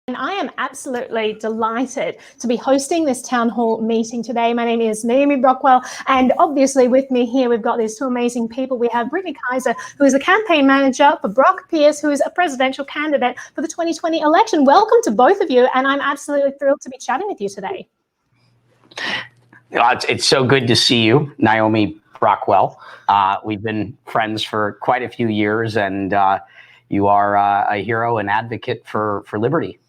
And I am absolutely delighted to be hosting this town hall meeting today. My name is Naomi Brockwell, and obviously with me here, we've got these two amazing people. We have Brittany Keiser, who is a campaign manager for Brock, who is a presidential candidate for the 2020 election. Welcome to both of you, and I'm absolutely thrilled to be chatting with you today. It's so good to see you, Naomi Brockwell. We've been friends for quite a few years, and you are a hero and advocate for liberty.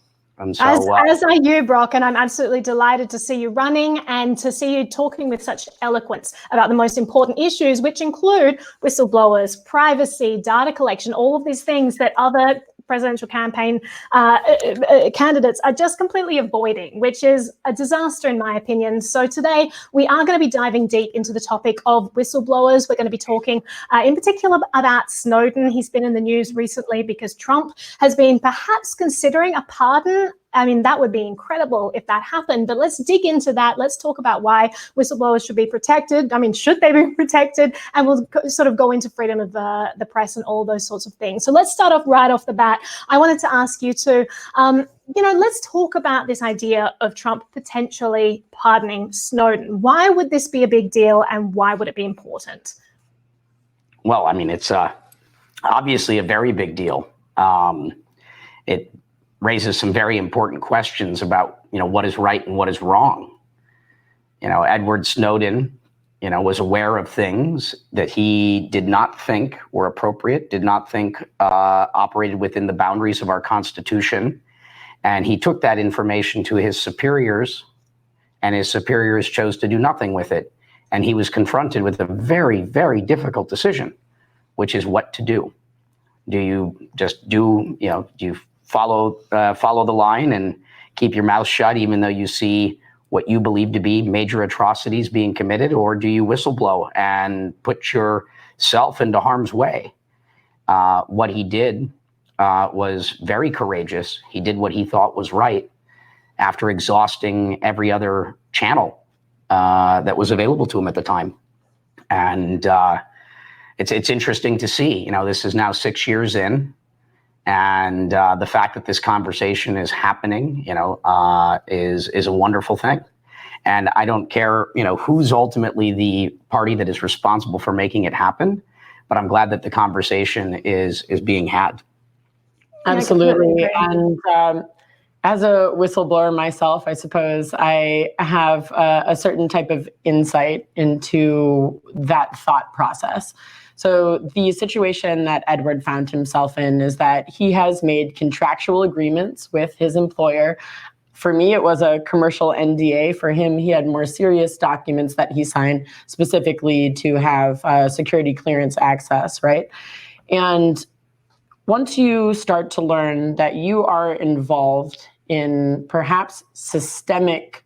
So, as are you, Brock, and I'm absolutely delighted to see you running and to see you talking with such eloquence about the most important issues, which include whistleblowers, privacy, data collection, all of these things that other presidential campaign candidates are just completely avoiding, which is a disaster in my opinion. So today we are going to be diving deep into the topic of whistleblowers. We're going to be talking in particular about Snowden. He's been in the news recently because Trump has been perhaps considering a pardon. I mean, that would be incredible if that happened, but let's dig into that. Let's talk about why whistleblowers should be protected. I mean, should they be protected? And we'll sort of go into freedom of the press and all those sorts of things. So let's start off right off the bat. I wanted to ask you to, let's talk about this idea of Trump potentially pardoning Snowden. Why would this be a big deal and why would it be important? Well, I mean, it's obviously a very big deal. It raises some very important questions about, what is right and what is wrong. Edward Snowden, was aware of things that he did not think were appropriate, did not think operated within the boundaries of our Constitution. And he took that information to his superiors, and his superiors chose to do nothing with it. And he was confronted with a very, very difficult decision, which is what to do. Do you just do you follow the line and keep your mouth shut, even though you see what you believe to be major atrocities being committed, or do you whistleblow and put yourself into harm's way? What he did was very courageous. He did what he thought was right after exhausting every other channel that was available to him at the time. And it's interesting to see, this is now 6 years in. And the fact that this conversation is happening, is a wonderful thing. And I don't care, who's ultimately the party that is responsible for making it happen, but I'm glad that the conversation is being had. Absolutely. And as a whistleblower myself, I suppose I have a certain type of insight into that thought process. So the situation that Edward found himself in is that he has made contractual agreements with his employer. For me, it was a commercial NDA. For him, he had more serious documents that he signed specifically to have security clearance access, right? And once you start to learn that you are involved in perhaps systemic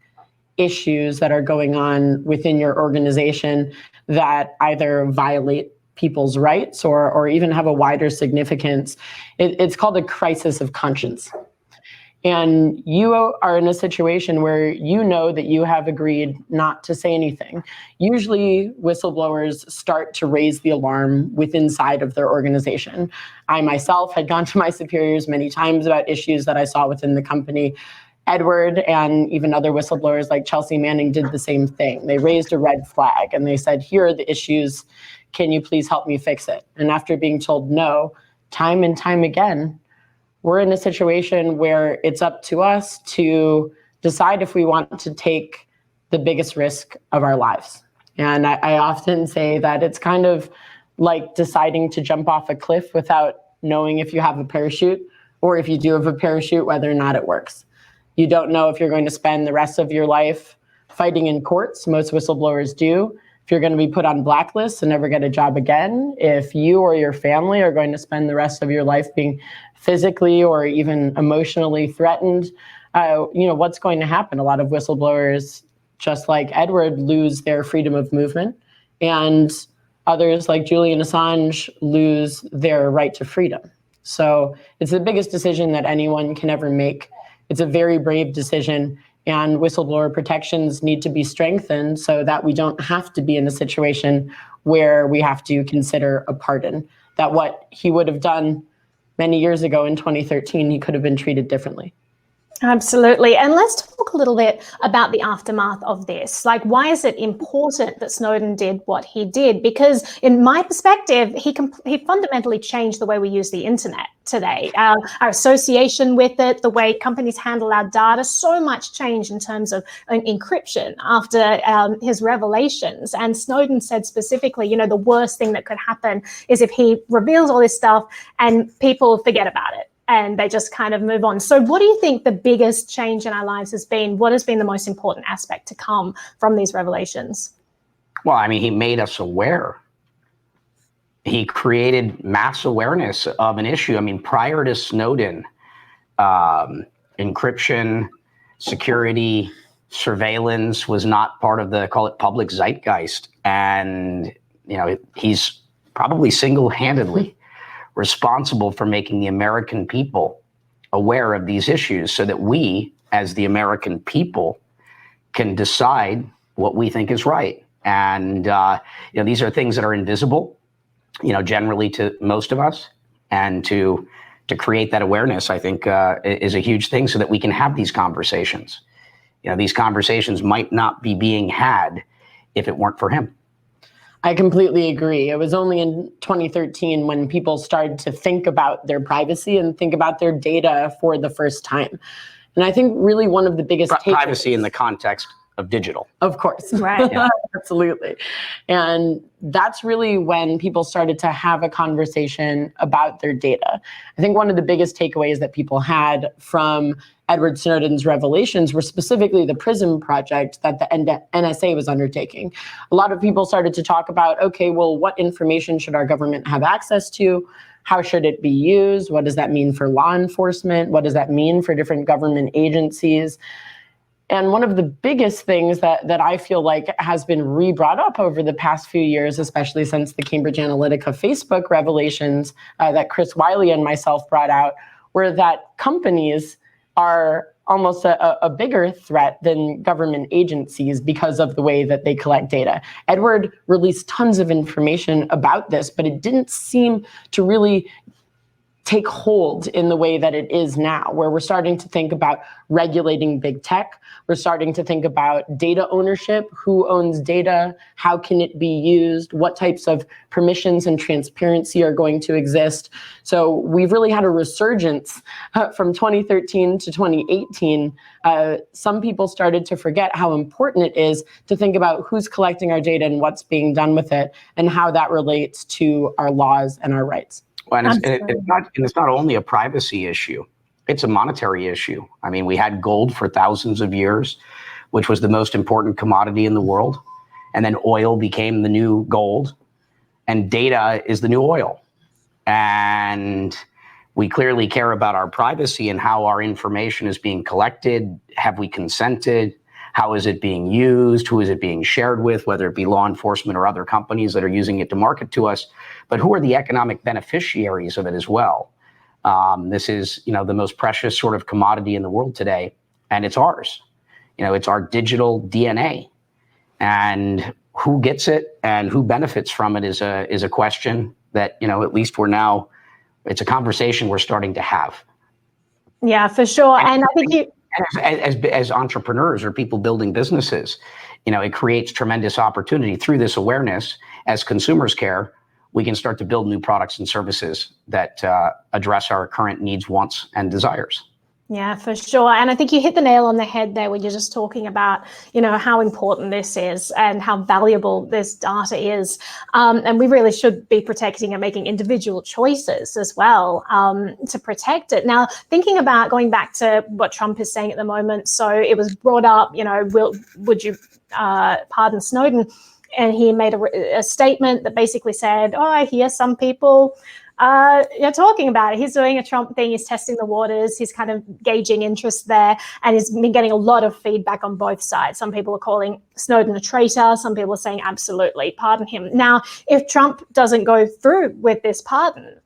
issues that are going on within your organization that either violate people's rights or even have a wider significance, it's called a crisis of conscience. And you are in a situation where you know that you have agreed not to say anything. Usually whistleblowers start to raise the alarm within inside of their organization. I myself had gone to my superiors many times about issues that I saw within the company. Edward and even other whistleblowers like Chelsea Manning did the same thing. They raised a red flag and they said, here are the issues. Can you please help me fix it? And after being told no, time and time again, we're in a situation where it's up to us to decide if we want to take the biggest risk of our lives. And I often say that it's kind of like deciding to jump off a cliff without knowing if you have a parachute, or if you do have a parachute, whether or not it works. You don't know if you're going to spend the rest of your life fighting in courts. Most whistleblowers do. If you're going to be put on blacklists and never get a job again, if you or your family are going to spend the rest of your life being physically or even emotionally threatened, what's going to happen? A lot of whistleblowers, just like Edward, lose their freedom of movement, and others like Julian Assange lose their right to freedom. So it's the biggest decision that anyone can ever make. It's a very brave decision. And whistleblower protections need to be strengthened so that we don't have to be in a situation where we have to consider a pardon. That what he would have done many years ago in 2013, he could have been treated differently. Absolutely. And let's talk a little bit about the aftermath of this. Like, why is it important that Snowden did what he did? Because in my perspective, he fundamentally changed the way we use the internet today. Our association with it, the way companies handle our data, so much change in terms of encryption after his revelations. And Snowden said specifically, you know, the worst thing that could happen is if he reveals all this stuff and people forget about it and they just kind of move on. So what do you think the biggest change in our lives has been? What has been the most important aspect to come from these revelations? Well, I mean, he made us aware. He created mass awareness of an issue. I mean, prior to Snowden, encryption, security, surveillance was not part of the, call it, public zeitgeist. And, you know, he's probably single-handedly responsible for making the American people aware of these issues so that we, as the American people, can decide what we think is right. And, you know, these are things that are invisible, you know, generally to most of us. And to create that awareness, I think, is a huge thing so that we can have these conversations. You know, these conversations might not be being had if it weren't for him. I completely agree. It was only in 2013 when people started to think about their privacy and think about their data for the first time. And I think really one of the biggest privacy in the context of digital. Of course. Right. Yeah. Absolutely. And that's really when people started to have a conversation about their data. I think one of the biggest takeaways that people had from Edward Snowden's revelations were specifically the Prism Project that the NSA was undertaking. A lot of people started to talk about, okay, well, what information should our government have access to? How should it be used? What does that mean for law enforcement? What does that mean for different government agencies? And one of the biggest things that I feel like has been re-brought up over the past few years, especially since the Cambridge Analytica Facebook revelations that Chris Wiley and myself brought out, were that companies are almost a bigger threat than government agencies because of the way that they collect data. Edward released tons of information about this, but it didn't seem to really take hold in the way that it is now, where we're starting to think about regulating big tech. We're starting to think about data ownership, who owns data, how can it be used, what types of permissions and transparency are going to exist. So we've really had a resurgence from 2013 to 2018. Some people started to forget how important it is to think about who's collecting our data and what's being done with it and how that relates to our laws and our rights. Well, and it's not only a privacy issue, it's a monetary issue. I mean, we had gold for thousands of years, which was the most important commodity in the world. And then oil became the new gold, and data is the new oil. And we clearly care about our privacy and how our information is being collected. Have we consented? How is it being used? Who is it being shared with, whether it be law enforcement or other companies that are using it to market to us? But who are the economic beneficiaries of it as well? This is, you know, the most precious sort of commodity in the world today, and it's ours. You know, it's our digital DNA. And who gets it and who benefits from it is a question that, you know, at least it's a conversation we're starting to have. Yeah, for sure. And I think as entrepreneurs or people building businesses, you know, it creates tremendous opportunity through this awareness. As consumers care, we can start to build new products and services that address our current needs, wants, and desires. Yeah, for sure. And I think you hit the nail on the head there when you're just talking about, you know, how important this is and how valuable this data is. And we really should be protecting and making individual choices as well to protect it. Now, thinking about going back to what Trump is saying at the moment. So it was brought up, you know, would you pardon Snowden? And he made a statement that basically said, oh, I hear some people you're talking about it. He's doing a Trump thing. He's testing the waters. He's kind of gauging interest there. And he's been getting a lot of feedback on both sides. Some people are calling Snowden a traitor. Some people are saying, absolutely, pardon him. Now, if Trump doesn't go through with this pardon,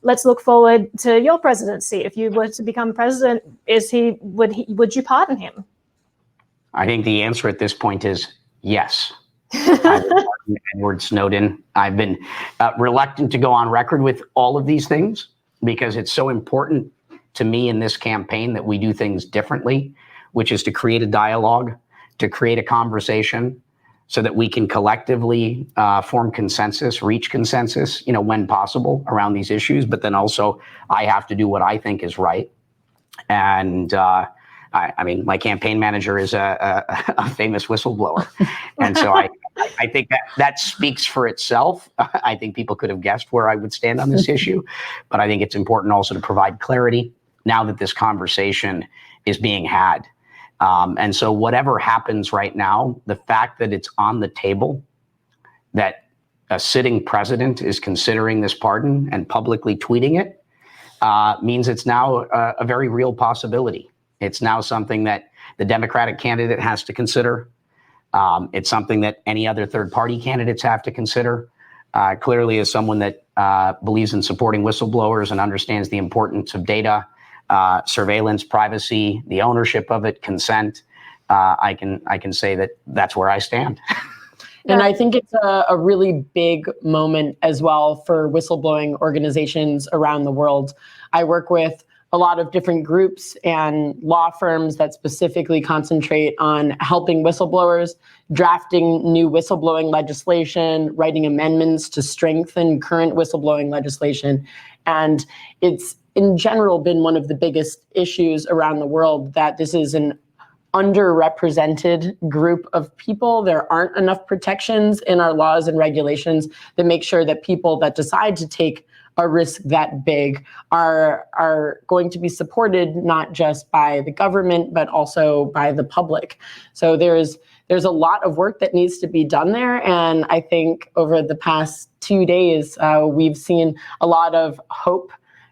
let's look forward to your presidency. If you were to become president, would you pardon him? I think the answer at this point is yes. Edward Snowden. I've been reluctant to go on record with all of these things because it's so important to me in this campaign that we do things differently, which is to create a dialogue, to create a conversation so that we can collectively form consensus, reach consensus, when possible around these issues. But then also I have to do what I think is right. And I mean, my campaign manager is a famous whistleblower. And so I think that speaks for itself. I think people could have guessed where I would stand on this issue, but I think it's important also to provide clarity now that this conversation is being had. And so whatever happens right now, the fact that it's on the table, that a sitting president is considering this pardon and publicly tweeting it, means it's now a very real possibility. It's now something that the Democratic candidate has to consider. It's something that any other third-party candidates have to consider. Clearly, as someone that believes in supporting whistleblowers and understands the importance of data, surveillance, privacy, the ownership of it, consent, I can say that that's where I stand. And I think it's a really big moment as well for whistleblowing organizations around the world. I work with a lot of different groups and law firms that specifically concentrate on helping whistleblowers, drafting new whistleblowing legislation, writing amendments to strengthen current whistleblowing legislation. And it's in general been one of the biggest issues around the world that this is an underrepresented group of people. There aren't enough protections in our laws and regulations that make sure that people that decide to take a risk that big are going to be supported not just by the government, but also by the public. So there's a lot of work that needs to be done there. And I think over the past 2 days, we've seen a lot of hope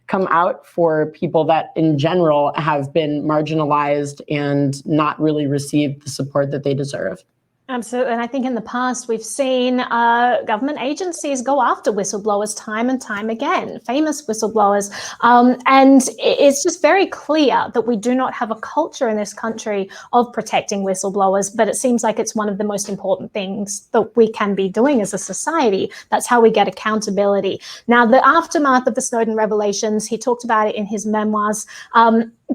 come out for people that in general have been marginalized and not really received the support that they deserve. Absolutely. And I think in the past, we've seen government agencies go after whistleblowers time and time again, famous whistleblowers. And it's just very clear that we do not have a culture in this country of protecting whistleblowers, but it seems like it's one of the most important things that we can be doing as a society. That's how we get accountability. Now, the aftermath of the Snowden revelations, he talked about it in his memoirs,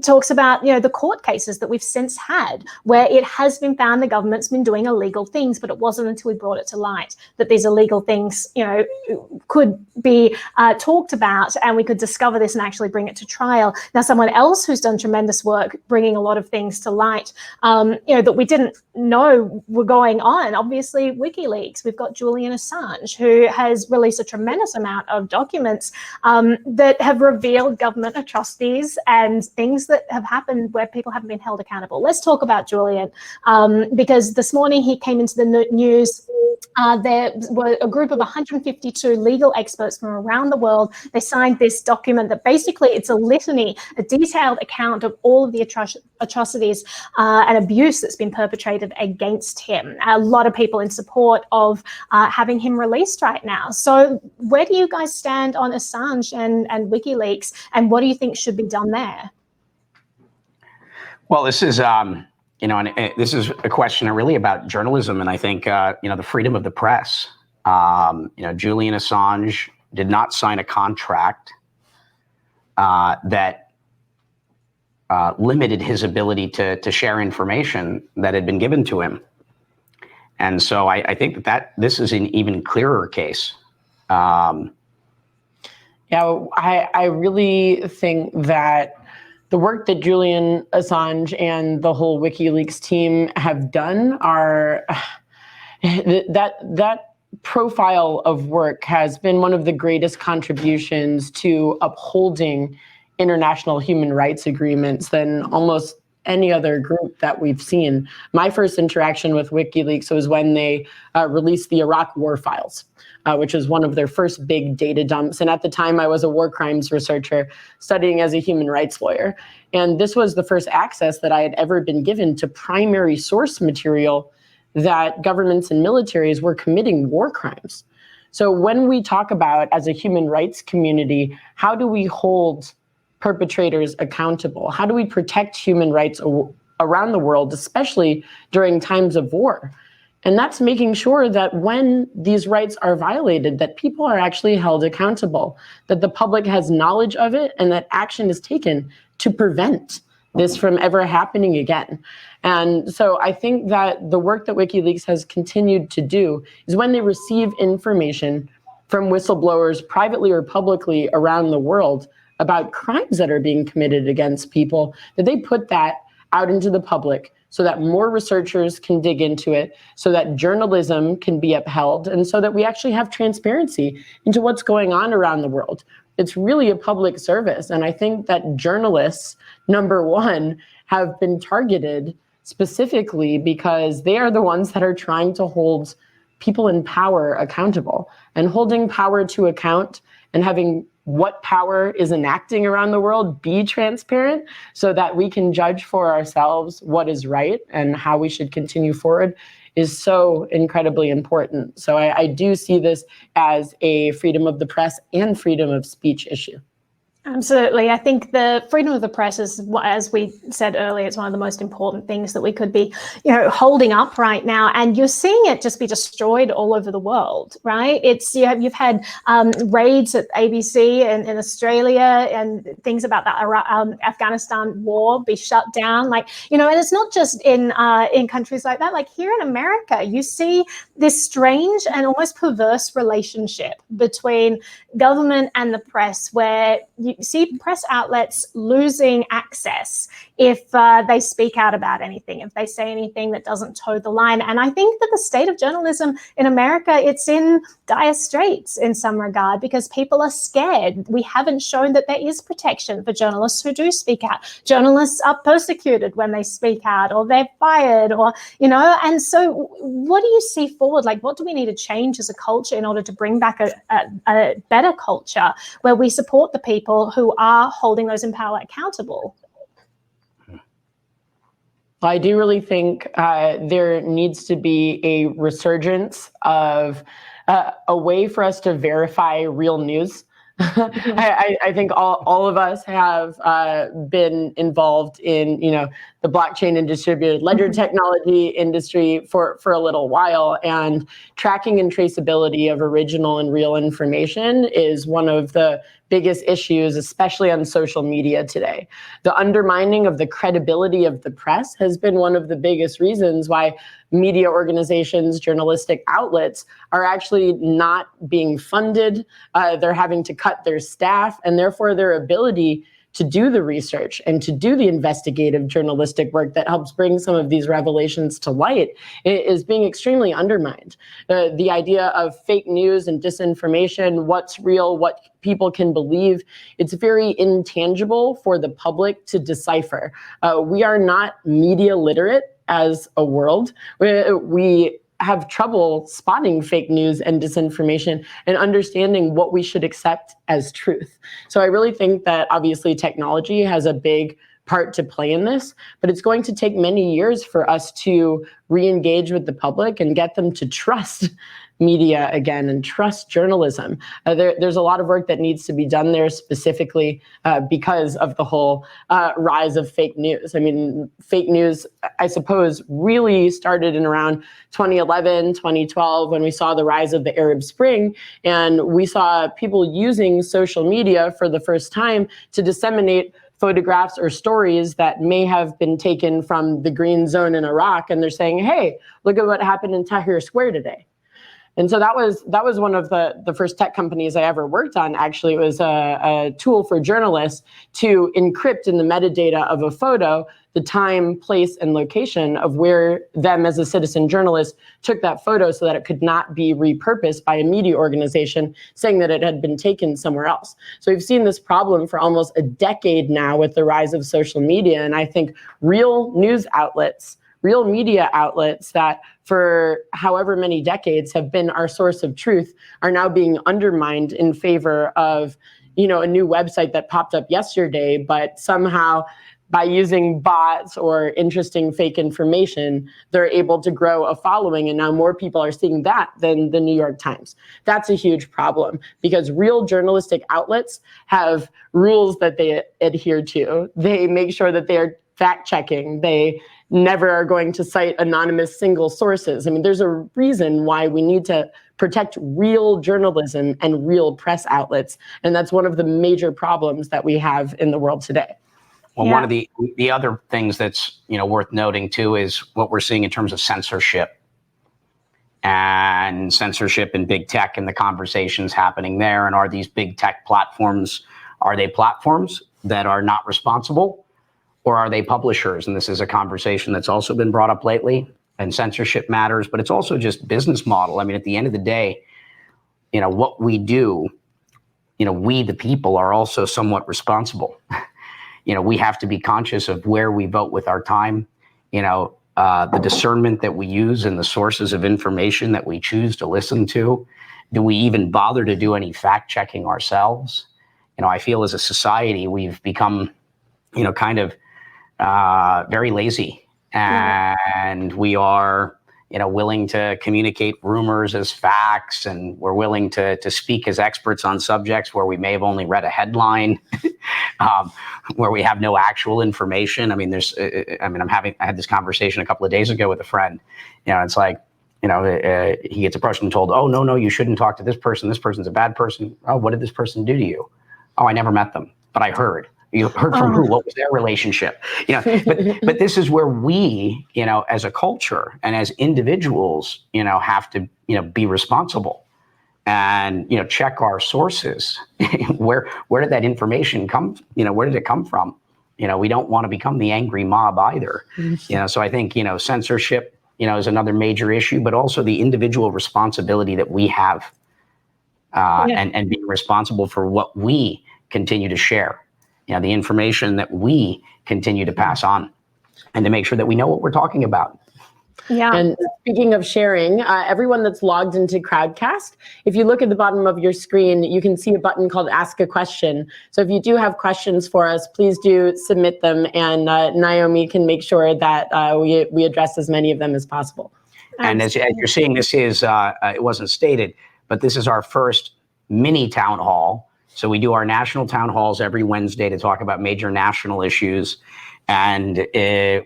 talks about, the court cases that we've since had where it has been found the government's been doing illegal things, but it wasn't until we brought it to light that these illegal things, could be talked about and we could discover this and actually bring it to trial. Now, someone else who's done tremendous work bringing a lot of things to light, that we didn't know were going on. Obviously, WikiLeaks. We've got Julian Assange, who has released a tremendous amount of documents that have revealed government atrocities and things that have happened where people haven't been held accountable. Let's talk about Julian, because this morning he came into the news. There were a group of 152 legal experts from around the world. They signed this document that basically it's a litany, a detailed account of all of the atrocities and abuse that's been perpetrated against him. A lot of people in support of having him released right now. So where do you guys stand on Assange and WikiLeaks, and what do you think should be done there? Well, this is, and this is a question really about journalism, and I think, the freedom of the press. Julian Assange did not sign a contract that limited his ability to share information that had been given to him. And so I think that this is an even clearer case. I really think that the work that Julian Assange and the whole WikiLeaks team have done are that profile of work has been one of the greatest contributions to upholding international human rights agreements than almost any other group that we've seen. My first interaction with WikiLeaks was when they released the Iraq war files, which was one of their first big data dumps. And at the time, I was a war crimes researcher studying as a human rights lawyer. And this was the first access that I had ever been given to primary source material that governments and militaries were committing war crimes. So when we talk about, as a human rights community, how do we hold perpetrators accountable? How do we protect human rights around the world, especially during times of war? And that's making sure that when these rights are violated, that people are actually held accountable, that the public has knowledge of it, and that action is taken to prevent this from ever happening again. And so I think that the work that WikiLeaks has continued to do is when they receive information from whistleblowers privately or publicly around the world about crimes that are being committed against people, that they put that out into the public so that more researchers can dig into it, so that journalism can be upheld, and so that we actually have transparency into what's going on around the world. It's really a public service. And I think that journalists, number one, have been targeted specifically because they are the ones that are trying to hold people in power accountable. And holding power to account and having what power is enacting around the world be transparent so that we can judge for ourselves what is right and how we should continue forward is so incredibly important. So I do see this as a freedom of the press and freedom of speech issue. Absolutely. I think the freedom of the press is, as we said earlier, it's one of the most important things that we could be, holding up right now. And you're seeing it just be destroyed all over the world, right? It's you've had raids at ABC in Australia and things about the Afghanistan war be shut down. And it's not just in countries like that. Like here in America, you see this strange and almost perverse relationship between government and the press, where you see press outlets losing access if they speak out about anything, if they say anything that doesn't toe the line. And I think that the state of journalism in America, it's in dire straits in some regard because people are scared. We haven't shown that there is protection for journalists who do speak out. Journalists are persecuted when they speak out, or they're fired, or, and so what do you see forward? Like, what do we need to change as a culture in order to bring back a better culture where we support the people who are holding those in power accountable? I do really think there needs to be a resurgence of a way for us to verify real news. I think all of us have been involved in, the blockchain and distributed ledger technology industry for a little while, and tracking and traceability of original and real information is one of the biggest issues, especially on social media today. The undermining of the credibility of the press has been one of the biggest reasons why media organizations, journalistic outlets are actually not being funded. They're having to cut their staff, and therefore their ability to do the research and to do the investigative journalistic work that helps bring some of these revelations to light is being extremely undermined. The idea of fake news and disinformation, what's real, what people can believe, it's very intangible for the public to decipher. We are not media literate as a world. We have trouble spotting fake news and disinformation and understanding what we should accept as truth. So I really think that obviously technology has a big part to play in this, but it's going to take many years for us to re-engage with the public and get them to trust media again and trust journalism. There's a lot of work that needs to be done there specifically because of the whole rise of fake news. I mean, fake news, I suppose, really started in around 2011, 2012, when we saw the rise of the Arab Spring, and we saw people using social media for the first time to disseminate photographs or stories that may have been taken from the green zone in Iraq, and they're saying, hey, look at what happened in Tahrir Square today. And so that was one of the first tech companies I ever worked on. Actually, it was a tool for journalists to encrypt in the metadata of a photo the time, place, and location of where them as a citizen journalist took that photo so that it could not be repurposed by a media organization saying that it had been taken somewhere else. So we've seen this problem for almost a decade now with the rise of social media. And I think real news outlets, real media outlets that for however many decades have been our source of truth are now being undermined in favor of, a new website that popped up yesterday, but somehow by using bots or interesting fake information, they're able to grow a following. And now more people are seeing that than the New York Times. That's a huge problem because real journalistic outlets have rules that they adhere to. They make sure that they are fact checking. They never are going to cite anonymous single sources. I mean, there's a reason why we need to protect real journalism and real press outlets. And that's one of the major problems that we have in the world today. Well, Yeah. one of the other things that's worth noting too is what we're seeing in terms of censorship and censorship in big tech and the conversations happening there. And are these big tech platforms, are they platforms that are not responsible, or are they publishers? And this is a conversation that's also been brought up lately. And censorship matters, but it's also just business model. I mean, at the end of the day, what we do, we the people are also somewhat responsible. We have to be conscious of where we vote with our time, the discernment that we use and the sources of information that we choose to listen to. Do we even bother to do any fact checking ourselves? I feel as a society, we've become, kind of very lazy, and we are, willing to communicate rumors as facts, and we're willing to speak as experts on subjects where we may have only read a headline, where we have no actual information. I mean, I had this conversation a couple of days ago with a friend. It's like, he gets approached and told, oh, no, you shouldn't talk to this person. This person's a bad person. Oh, what did this person do to you? Oh, I never met them, but I heard. You heard from who? What was their relationship? But this is where we, as a culture and as individuals, have to, be responsible and, check our sources. Where did that information come? Where did it come from? We don't want to become the angry mob either. So I think, censorship, is another major issue, but also the individual responsibility that we have, and being responsible for what we continue to share. The information that we continue to pass on, and to make sure that we know what we're talking about. Yeah. And speaking of sharing, everyone that's logged into Crowdcast, if you look at the bottom of your screen, you can see a button called Ask a Question. So if you do have questions for us, please do submit them, and Naomi can make sure that we address as many of them as possible. And as you're seeing, this is, it wasn't stated, but this is our first mini town hall. So we do our national town halls every Wednesday to talk about major national issues. And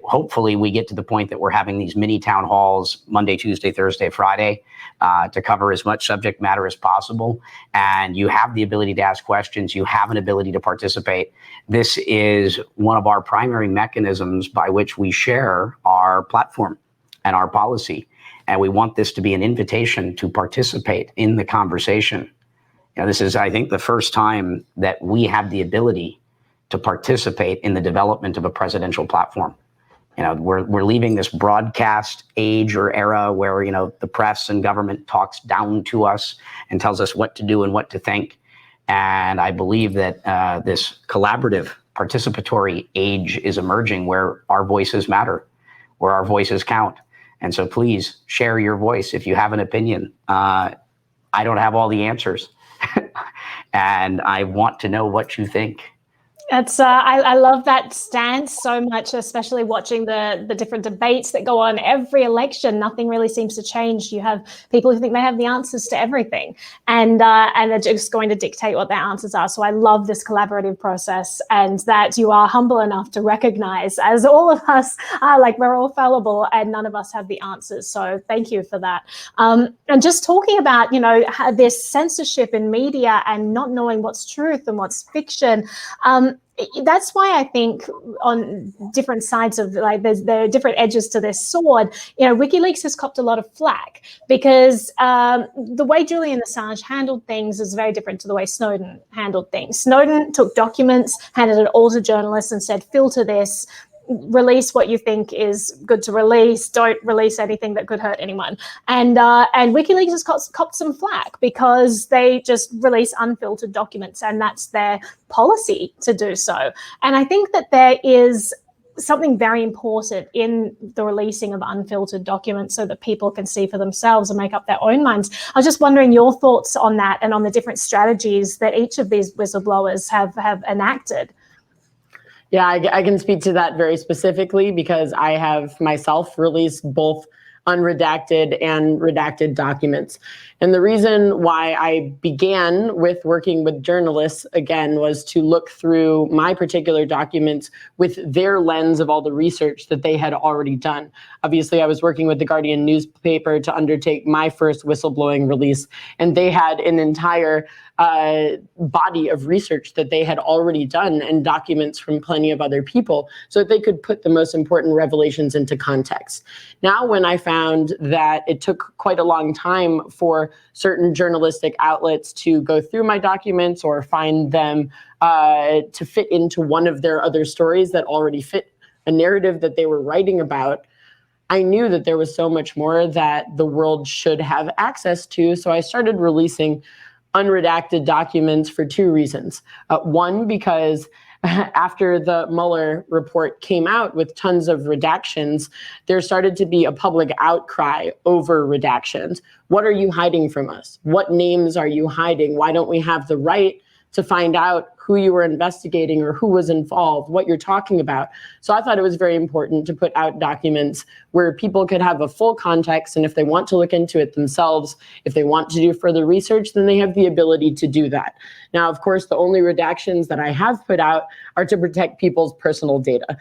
hopefully we get to the point that we're having these mini town halls Monday, Tuesday, Thursday, Friday, to cover as much subject matter as possible. And you have the ability to ask questions. You have an ability to participate. This is one of our primary mechanisms by which we share our platform and our policy. And we want this to be an invitation to participate in the conversation. This is, I think, the first time that we have the ability to participate in the development of a presidential platform. We're leaving this broadcast age or era where, the press and government talks down to us and tells us what to do and what to think. And I believe that this collaborative, participatory age is emerging where our voices matter, where our voices count. And so please share your voice if you have an opinion. I don't have all the answers. And I want to know what you think. It's I love that stance so much, especially watching the different debates that go on every election. Nothing really seems to change. You have people who think they have the answers to everything, and they're just going to dictate what their answers are. So I love this collaborative process, and that you are humble enough to recognize, as all of us are, like, we're all fallible and none of us have the answers. So thank you for that. And just talking about, this censorship in media and not knowing what's truth and what's fiction. That's why I think on different sides of, like, there are different edges to this sword. WikiLeaks has copped a lot of flack because the way Julian Assange handled things is very different to the way Snowden handled things. Snowden took documents, handed it all to journalists and said, filter this, release what you think is good to release, don't release anything that could hurt anyone. And WikiLeaks has copped some flack because they just release unfiltered documents, and that's their policy to do so. And I think that there is something very important in the releasing of unfiltered documents so that people can see for themselves and make up their own minds. I was just wondering your thoughts on that and on the different strategies that each of these whistleblowers have enacted. Yeah, I can speak to that very specifically because I have myself released both unredacted and redacted documents. And the reason why I began with working with journalists, again, was to look through my particular documents with their lens of all the research that they had already done. Obviously, I was working with the Guardian newspaper to undertake my first whistleblowing release, and they had an entire body of research that they had already done and documents from plenty of other people so that they could put the most important revelations into context. Now, when I found that it took quite a long time for certain journalistic outlets to go through my documents or find them to fit into one of their other stories that already fit a narrative that they were writing about, I knew that there was so much more that the world should have access to. So I started releasing unredacted documents for two reasons. One, because after the Mueller report came out with tons of redactions, there started to be a public outcry over redactions. What are you hiding from us? What names are you hiding? Why don't we have the right to find out who you were investigating or who was involved, what you're talking about? So I thought it was very important to put out documents where people could have a full context, and if they want to look into it themselves, if they want to do further research, then they have the ability to do that. Now, of course, the only redactions that I have put out are to protect people's personal data.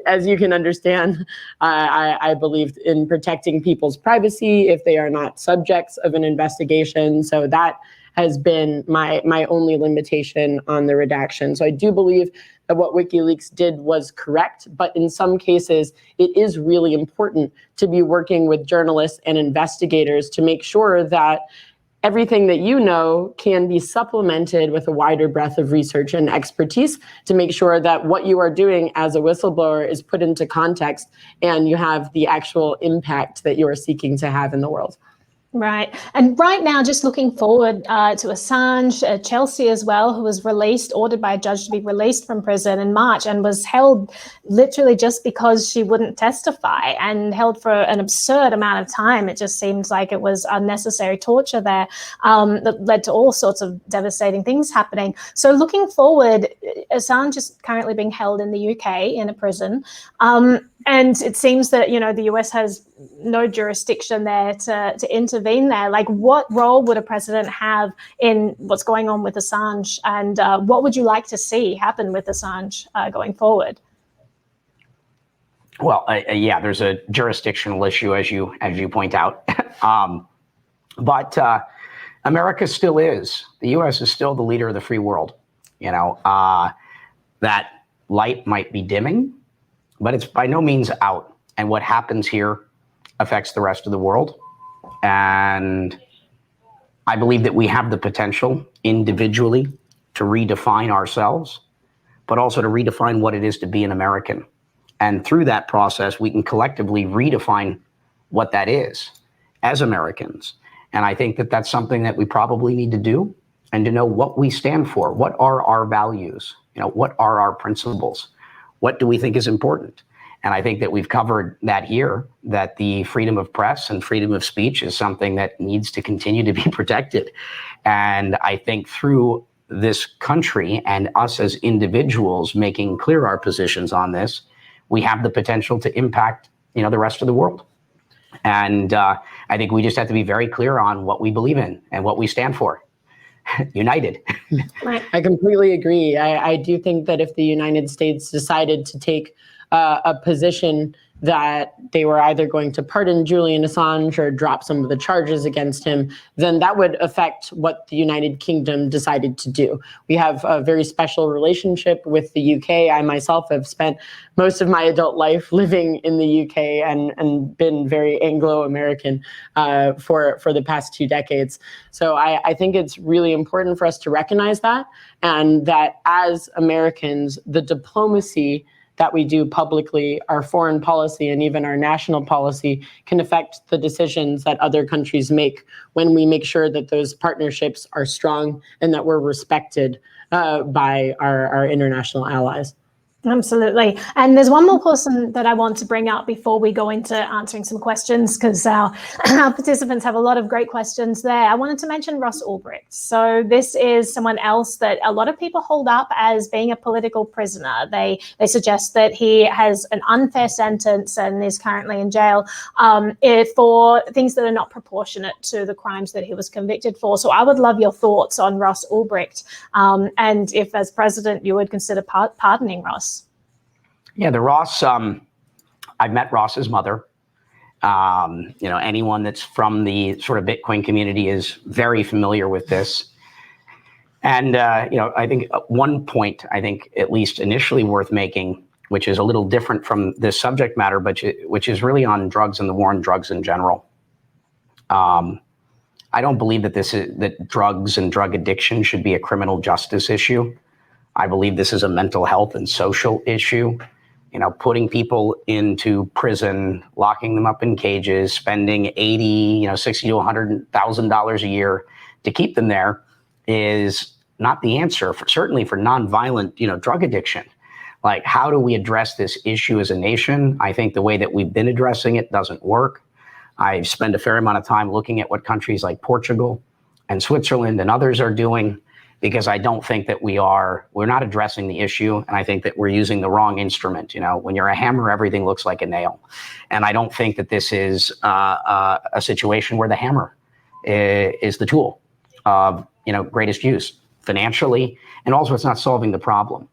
As you can understand, I believe in protecting people's privacy if they are not subjects of an investigation. So that has been my only limitation on the redaction. So I do believe that what WikiLeaks did was correct, but in some cases, it is really important to be working with journalists and investigators to make sure that everything that you know can be supplemented with a wider breadth of research and expertise to make sure that what you are doing as a whistleblower is put into context and you have the actual impact that you are seeking to have in the world. Right. And right now, just looking forward to Assange, Chelsea as well, who was ordered by a judge to be released from prison in March and was held literally just because she wouldn't testify and held for an absurd amount of time. It just seems like it was unnecessary torture there that led to all sorts of devastating things happening. So looking forward, Assange is currently being held in the UK in a prison. And it seems that, the US has no jurisdiction there to intervene there. Like, what role would a president have in what's going on with Assange? And what would you like to see happen with Assange going forward? Well, yeah, there's a jurisdictional issue, as you point out. But America still is. The US is still the leader of the free world. That light might be dimming, but it's by no means out. And what happens here affects the rest of the world. And I believe that we have the potential individually to redefine ourselves, but also to redefine what it is to be an American. And through that process, we can collectively redefine what that is as Americans. And I think that that's something that we probably need to do, and to know what we stand for. What are our values? What are our principles? What do we think is important? And I think that we've covered that here, that the freedom of press and freedom of speech is something that needs to continue to be protected. And I think through this country and us as individuals making clear our positions on this, we have the potential to impact, the rest of the world. And I think we just have to be very clear on what we believe in and what we stand for. United. I completely agree. I do think that if the United States decided to take a position that they were either going to pardon Julian Assange or drop some of the charges against him, then that would affect what the United Kingdom decided to do. We have a very special relationship with the UK. I myself have spent most of my adult life living in the UK and been very Anglo-American for the past 2 decades. So I think it's really important for us to recognize that, and that as Americans, the diplomacy that we do publicly, our foreign policy and even our national policy can affect the decisions that other countries make when we make sure that those partnerships are strong and that we're respected by our international allies. Absolutely. And there's one more person that I want to bring up before we go into answering some questions, because our participants have a lot of great questions there. I wanted to mention Ross Ulbricht. So this is someone else that a lot of people hold up as being a political prisoner. They suggest that he has an unfair sentence and is currently in jail for things that are not proportionate to the crimes that he was convicted for. So I would love your thoughts on Ross Ulbricht, and if as president you would consider pardoning Ross. Yeah, the Ross, I've met Ross's mother. Anyone that's from the sort of Bitcoin community is very familiar with this. And, I think one point, at least initially worth making, which is a little different from this subject matter, but which is really on drugs and the war on drugs in general. I don't believe that drugs and drug addiction should be a criminal justice issue. I believe this is a mental health and social issue. Putting people into prison, locking them up in cages, spending $80, $60 to $100,000 a year to keep them there is not the answer, certainly for nonviolent, drug addiction. Like, how do we address this issue as a nation? I think the way that we've been addressing it doesn't work. I've spent a fair amount of time looking at what countries like Portugal and Switzerland and others are doing, because I don't think that we're not addressing the issue. And I think that we're using the wrong instrument. When you're a hammer, everything looks like a nail. And I don't think that this is a situation where the hammer is the tool of, greatest use financially. And also it's not solving the problem,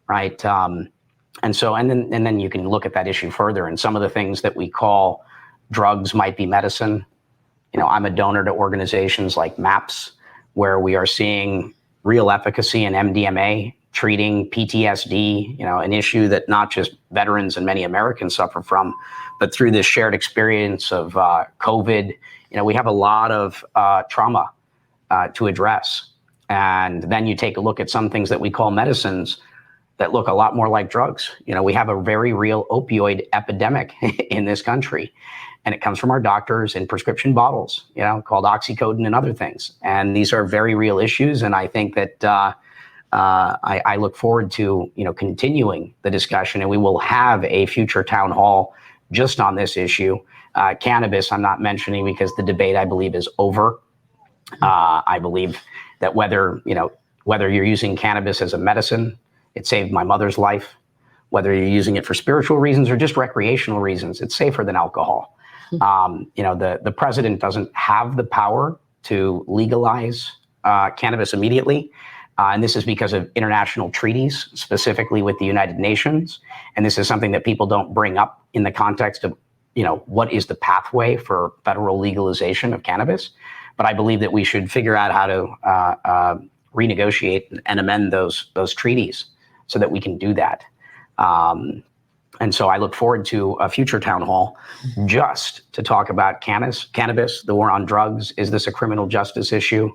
right? And then you can look at that issue further. And some of the things that we call drugs might be medicine. I'm a donor to organizations like MAPS, where we are seeing real efficacy in MDMA, treating PTSD, an issue that not just veterans and many Americans suffer from, but through this shared experience of COVID, we have a lot of trauma to address. And then you take a look at some things that we call medicines that look a lot more like drugs. We have a very real opioid epidemic in this country. And it comes from our doctors in prescription bottles, called oxycodone and other things. And these are very real issues. And I think that I look forward to, continuing the discussion. And we will have a future town hall just on this issue. Cannabis, I'm not mentioning because the debate, I believe, is over. I believe that whether you're using cannabis as a medicine, it saved my mother's life. Whether you're using it for spiritual reasons or just recreational reasons, it's safer than alcohol. The president doesn't have the power to legalize cannabis immediately. And this is because of international treaties, specifically with the United Nations. And this is something that people don't bring up in the context of, what is the pathway for federal legalization of cannabis. But I believe that we should figure out how to renegotiate and amend those treaties so that we can do that. And so I look forward to a future town hall just to talk about cannabis, the war on drugs. Is this a criminal justice issue?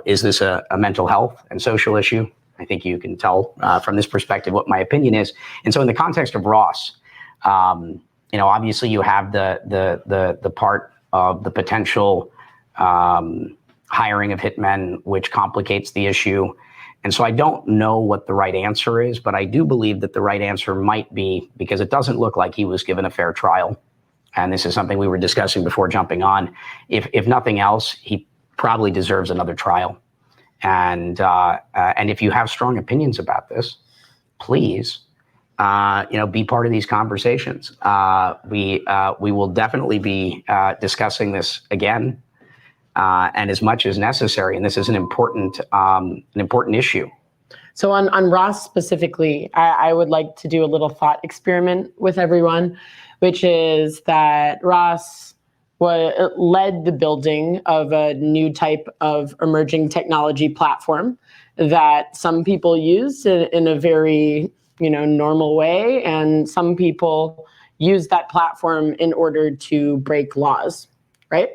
Is this a mental health and social issue? I think you can tell from this perspective what my opinion is. And so in the context of Ross, obviously you have the part of the potential hiring of hitmen, which complicates the issue. And so I don't know what the right answer is, but I do believe that the right answer might be, because it doesn't look like he was given a fair trial. And this is something we were discussing before jumping on. If nothing else, he probably deserves another trial. And if you have strong opinions about this, please, be part of these conversations. We will definitely be discussing this again. And as much as necessary. And this is an important issue. So on Ross specifically, I would like to do a little thought experiment with everyone, which is that Ross led the building of a new type of emerging technology platform that some people use in a very normal way, and some people use that platform in order to break laws, right?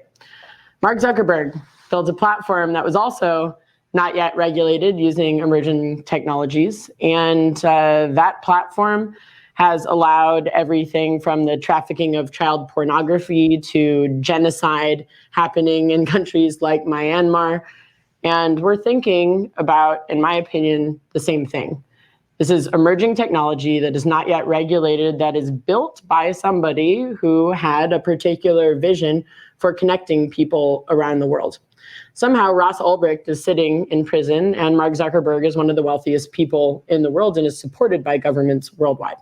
Mark Zuckerberg built a platform that was also not yet regulated using emerging technologies. And that platform has allowed everything from the trafficking of child pornography to genocide happening in countries like Myanmar. And we're thinking about, in my opinion, the same thing. This is emerging technology that is not yet regulated, that is built by somebody who had a particular vision for connecting people around the world. Somehow Ross Ulbricht is sitting in prison and Mark Zuckerberg is one of the wealthiest people in the world and is supported by governments worldwide.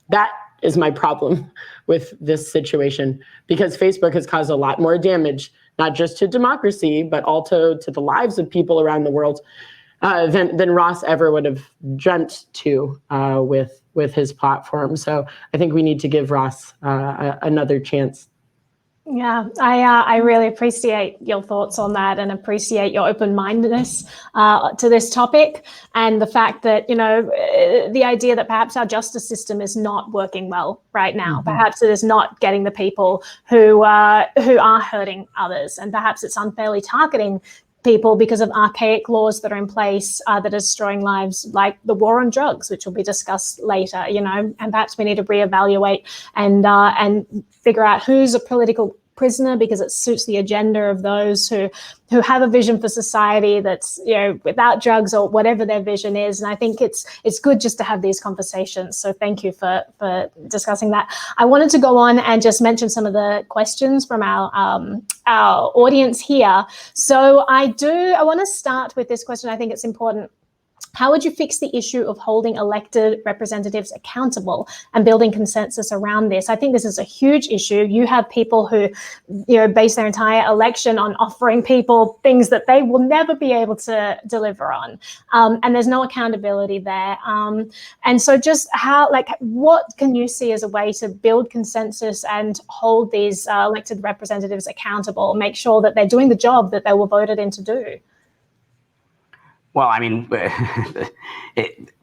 That is my problem with this situation, because Facebook has caused a lot more damage, not just to democracy, but also to the lives of people around the world than Ross ever would have dreamt to with his platform. So I think we need to give Ross another chance. Yeah, I really appreciate your thoughts on that and appreciate your open-mindedness to this topic, and the fact that, the idea that perhaps our justice system is not working well right now. Mm-hmm. Perhaps it is not getting the people who are hurting others, and perhaps it's unfairly targeting people because of archaic laws that are in place that are destroying lives, like the war on drugs, which will be discussed later, and perhaps we need to reevaluate and figure out who's a political prisoner because it suits the agenda of those who have a vision for society that's, without drugs or whatever their vision is. And I think it's good just to have these conversations. So thank you for discussing that. I wanted to go on and just mention some of the questions from our audience here. So I want to start with this question. I think it's important. How would you fix the issue of holding elected representatives accountable and building consensus around this? I think this is a huge issue. You have people who, base their entire election on offering people things that they will never be able to deliver on. And there's no accountability there. And so just what can you see as a way to build consensus and hold these elected representatives accountable, make sure that they're doing the job that they were voted in to do? Well, I mean,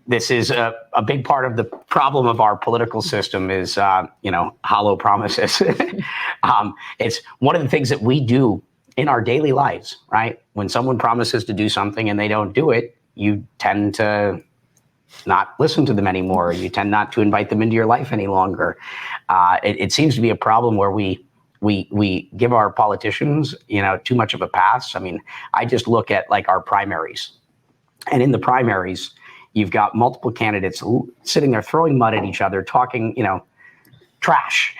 this is a big part of the problem of our political system is, hollow promises. It's one of the things that we do in our daily lives, right? When someone promises to do something and they don't do it, you tend to not listen to them anymore. You tend not to invite them into your life any longer. It seems to be a problem where we give our politicians, too much of a pass. I mean, I just look at our primaries. And in the primaries, you've got multiple candidates sitting there throwing mud at each other, talking, trash.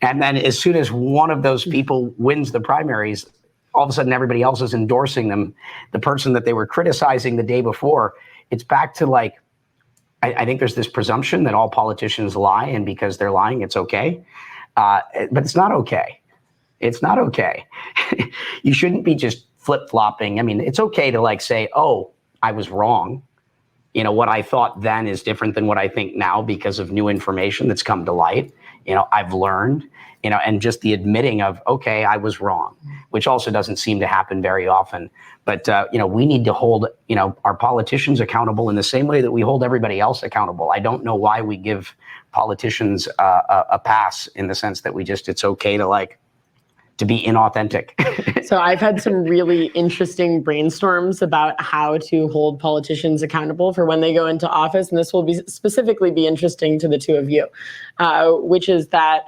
And then as soon as one of those people wins the primaries, all of a sudden everybody else is endorsing them. The person that they were criticizing the day before, it's back to I think there's this presumption that all politicians lie, and because they're lying, it's okay. But it's not okay. It's not okay. You shouldn't be just flip-flopping. I mean, it's okay to say, oh, I was wrong. What I thought then is different than what I think now because of new information that's come to light. I've learned, and just the admitting of, okay, I was wrong, which also doesn't seem to happen very often. But, we need to hold, our politicians accountable in the same way that we hold everybody else accountable. I don't know why we give politicians a pass in the sense that it's okay to be inauthentic. So I've had some really interesting brainstorms about how to hold politicians accountable for when they go into office. And this will specifically be interesting to the two of you, which is that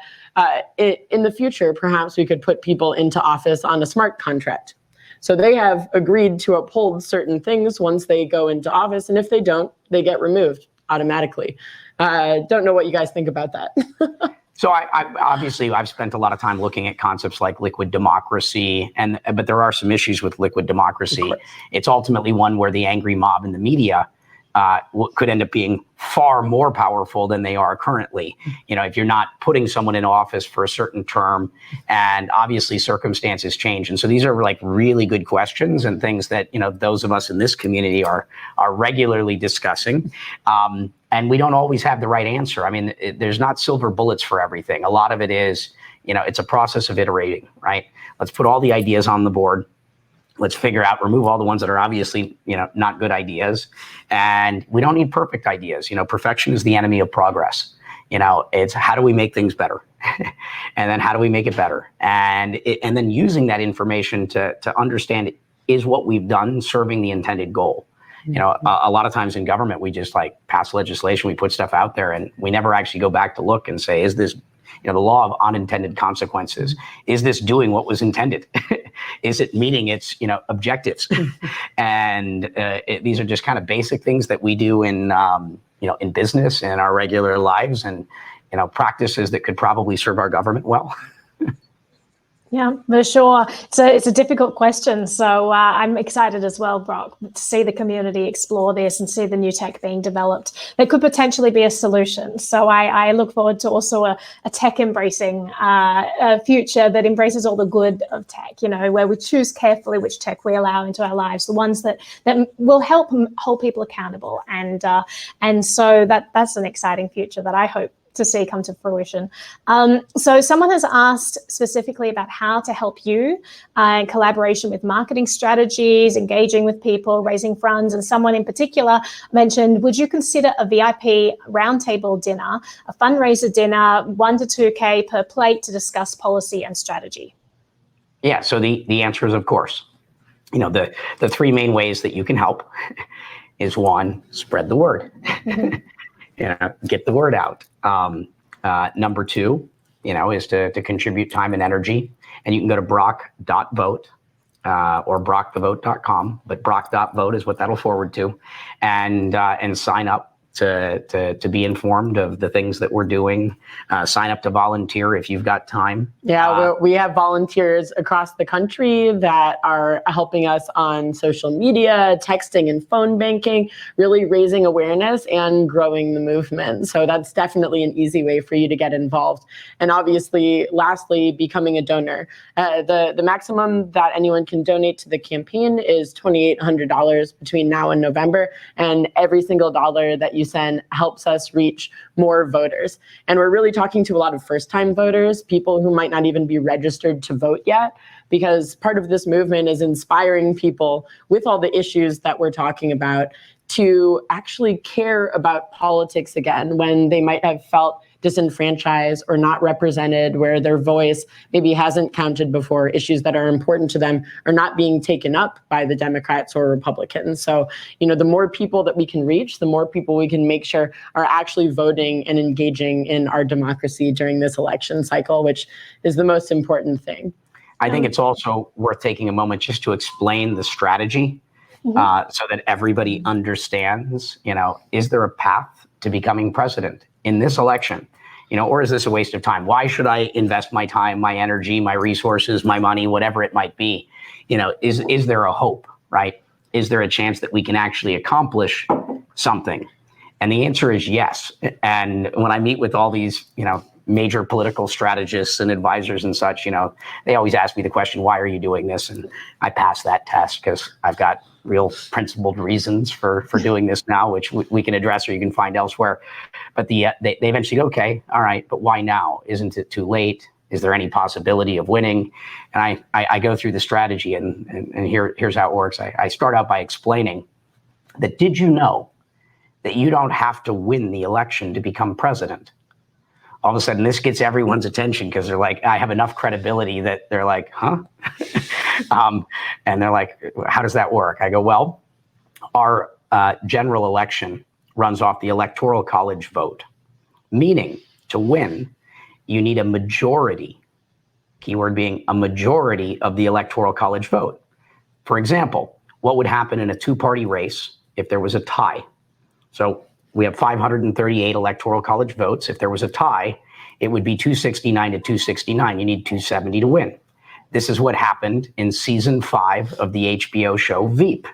in the future, perhaps we could put people into office on a smart contract. So they have agreed to uphold certain things once they go into office. And if they don't, they get removed automatically. Don't know what you guys think about that. So I've spent a lot of time looking at concepts like liquid democracy, but there are some issues with liquid democracy. It's ultimately one where the angry mob in the media could end up being far more powerful than they are currently. If you're not putting someone in office for a certain term, and obviously circumstances change. And so these are really good questions and things that, those of us in this community are regularly discussing. And we don't always have the right answer. I mean, there's not silver bullets for everything. A lot of it is, it's a process of iterating, right? Let's put all the ideas on the board. Let's remove all the ones that are obviously, not good ideas. And we don't need perfect ideas. Perfection is the enemy of progress. It's how do we make things better? And then how do we make it better? And then using that information to understand is what we've done serving the intended goal. A lot of times in government, we just pass legislation, we put stuff out there, and we never actually go back to look and say, is this, the law of unintended consequences, is this doing what was intended? Is it meeting its, objectives? And these are just kind of basic things that we do in business and our regular lives, and, practices that could probably serve our government well. Yeah, for sure. So it's a difficult question. So I'm excited as well, Brock, to see the community explore this and see the new tech being developed. There could potentially be a solution. So I look forward to also a tech embracing future that embraces all the good of tech, where we choose carefully which tech we allow into our lives, the ones that will help hold people accountable. And so that's an exciting future that I hope to see come to fruition. So someone has asked specifically about how to help you in collaboration with marketing strategies, engaging with people, raising funds, and someone in particular mentioned, would you consider a VIP roundtable dinner, a fundraiser dinner, 1 to 2K per plate to discuss policy and strategy? Yeah, so the answer is of course. You know, the three main ways that you can help is one, spread the word. Get the word out. Number two, is to contribute time and energy. And you can go to brock.vote or brockthevote.com, but brock.vote is what that'll forward to, and sign up to be informed of the things that we're doing. Sign up to volunteer if you've got time. Yeah, we have volunteers across the country that are helping us on social media, texting and phone banking, really raising awareness and growing the movement. So that's definitely an easy way for you to get involved. And obviously, lastly, becoming a donor. The maximum that anyone can donate to the campaign is $2,800 between now and November. And every single dollar that you send helps us reach more voters. And we're really talking to a lot of first-time voters, people who might not even be registered to vote yet, because part of this movement is inspiring people with all the issues that we're talking about to actually care about politics again when they might have felt disenfranchised or not represented, where their voice maybe hasn't counted before, issues that are important to them are not being taken up by the Democrats or Republicans. So, the more people that we can reach, the more people we can make sure are actually voting and engaging in our democracy during this election cycle, which is the most important thing. I think it's also worth taking a moment just to explain the strategy so that everybody understands, is there a path to becoming president in this election, or is this a waste of time? Why should I invest my time, my energy, my resources, my money, whatever it might be? Is there a hope, right? Is there a chance that we can actually accomplish something? And the answer is yes. And when I meet with all these, major political strategists and advisors and such, they always ask me the question, why are you doing this? And I pass that test because I've got real principled reasons for doing this now, which we can address or you can find elsewhere. But they eventually go, okay, all right, but why now? Isn't it too late? Is there any possibility of winning? And I go through the strategy and here's how it works. I start out by explaining that, did you know that you don't have to win the election to become president? All of a sudden, this gets everyone's attention because they're like, I have enough credibility that they're like, huh? And they're like, how does that work? I go, well, our general election runs off the Electoral College vote, meaning to win, you need a majority, keyword being a majority of the Electoral College vote. For example, what would happen in a two-party race if there was a tie? So we have 538 Electoral College votes. If there was a tie, it would be 269 to 269. You need 270 to win. This is what happened in season 5 of the HBO show Veep.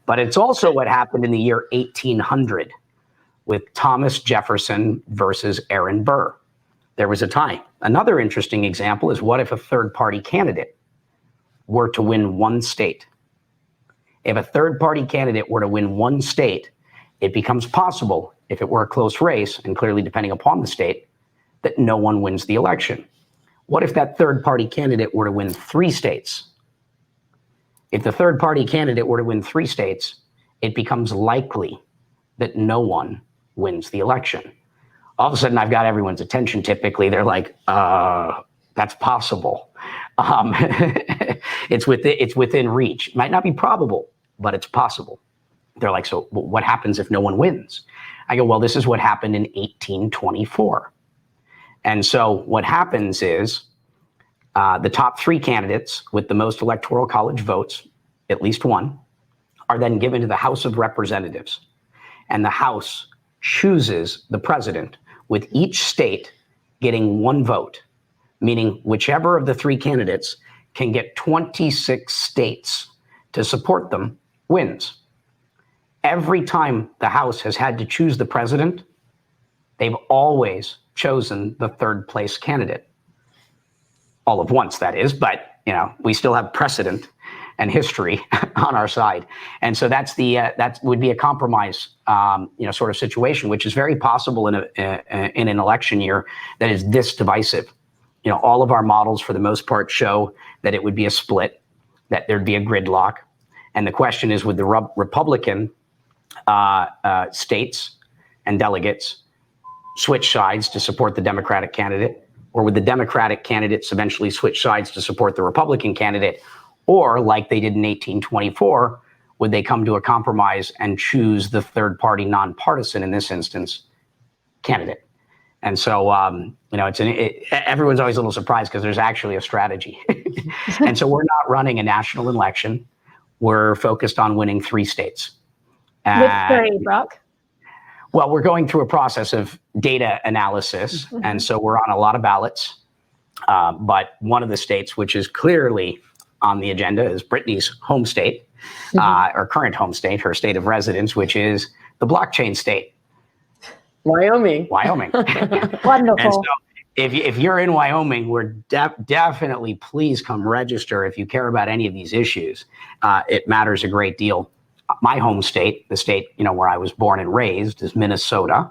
But it's also what happened in the year 1800 with Thomas Jefferson versus Aaron Burr. There was a tie. Another interesting example is, what if a third-party candidate were to win one state? If a third-party candidate were to win one state, it becomes possible, if it were a close race, and clearly depending upon the state, that no one wins the election. What if that third-party candidate were to win 3 states? If the third-party candidate were to win 3 states, it becomes likely that no one wins the election. All of a sudden, I've got everyone's attention. Typically, they're like, that's possible. It's within reach. It might not be probable, but it's possible. They're like, so what happens if no one wins? I go, well, this is what happened in 1824. And so what happens is the top 3 candidates with the most Electoral College votes, at least one, are then given to the House of Representatives. And the House chooses the president, with each state getting 1 vote, meaning whichever of the 3 candidates can get 26 states to support them wins. Every time the House has had to choose the president, they've always chosen the third place candidate. All of once, that is, but we still have precedent. and history on our side. And so that would be a compromise, sort of situation, which is very possible in an election year that is this divisive. All of our models for the most part show that it would be a split, that there'd be a gridlock. And the question is, would the Republican states and delegates switch sides to support the Democratic candidate, or would the Democratic candidates eventually switch sides to support the Republican candidate? Or, like they did in 1824, would they come to a compromise and choose the third party, nonpartisan, in this instance, candidate? And so, everyone's always a little surprised because there's actually a strategy. And so we're not running a national election. We're focused on winning 3 states. With 3, Brock? Well, we're going through a process of data analysis. And so we're on a lot of ballots. But one of the states, which is clearly on the agenda, is Brittany's home state, or current home state, her state of residence, which is the blockchain state. Wyoming. Wonderful. And so if you're in Wyoming, we're definitely, please come register if you care about any of these issues. It matters a great deal. My home state, the state where I was born and raised, is Minnesota.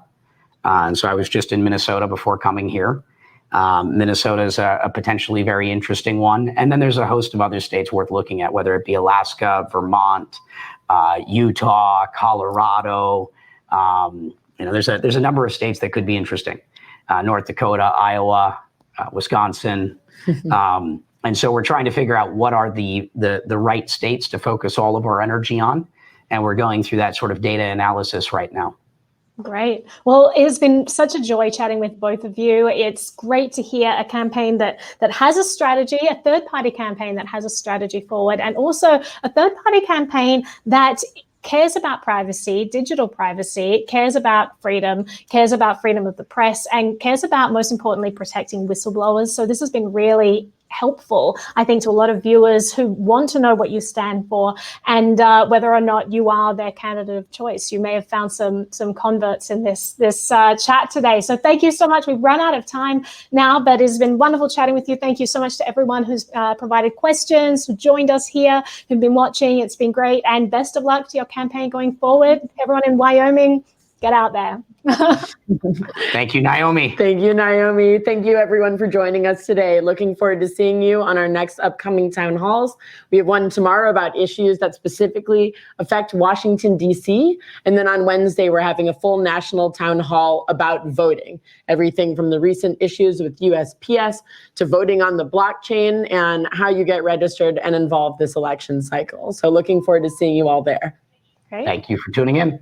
And so I was just in Minnesota before coming here. Minnesota is a potentially very interesting one. And then there's a host of other states worth looking at, whether it be Alaska, Vermont, Utah, Colorado. There's a number of states that could be interesting. North Dakota, Iowa, Wisconsin. And so we're trying to figure out what are the right states to focus all of our energy on. And we're going through that sort of data analysis right now. Great. Well, it has been such a joy chatting with both of you. It's great to hear a campaign that has a strategy, a third-party campaign that has a strategy forward, and also a third-party campaign that cares about privacy, digital privacy, cares about freedom of the press, and cares about, most importantly, protecting whistleblowers. So this has been really helpful, I think, to a lot of viewers who want to know what you stand for and whether or not you are their candidate of choice. You may have found some converts in this chat today. So thank you so much. We've run out of time now, but it's been wonderful chatting with you. Thank you so much to everyone who's provided questions, who joined us here, who've been watching. It's been great. And best of luck to your campaign going forward. Everyone in Wyoming, get out there. Thank you, Naomi. Thank you, Naomi. Thank you, everyone, for joining us today. Looking forward to seeing you on our next upcoming town halls. We have one tomorrow about issues that specifically affect Washington, D.C. And then on Wednesday, we're having a full national town hall about voting. Everything from the recent issues with USPS to voting on the blockchain and how you get registered and involved this election cycle. So looking forward to seeing you all there. Great. Thank you for tuning in.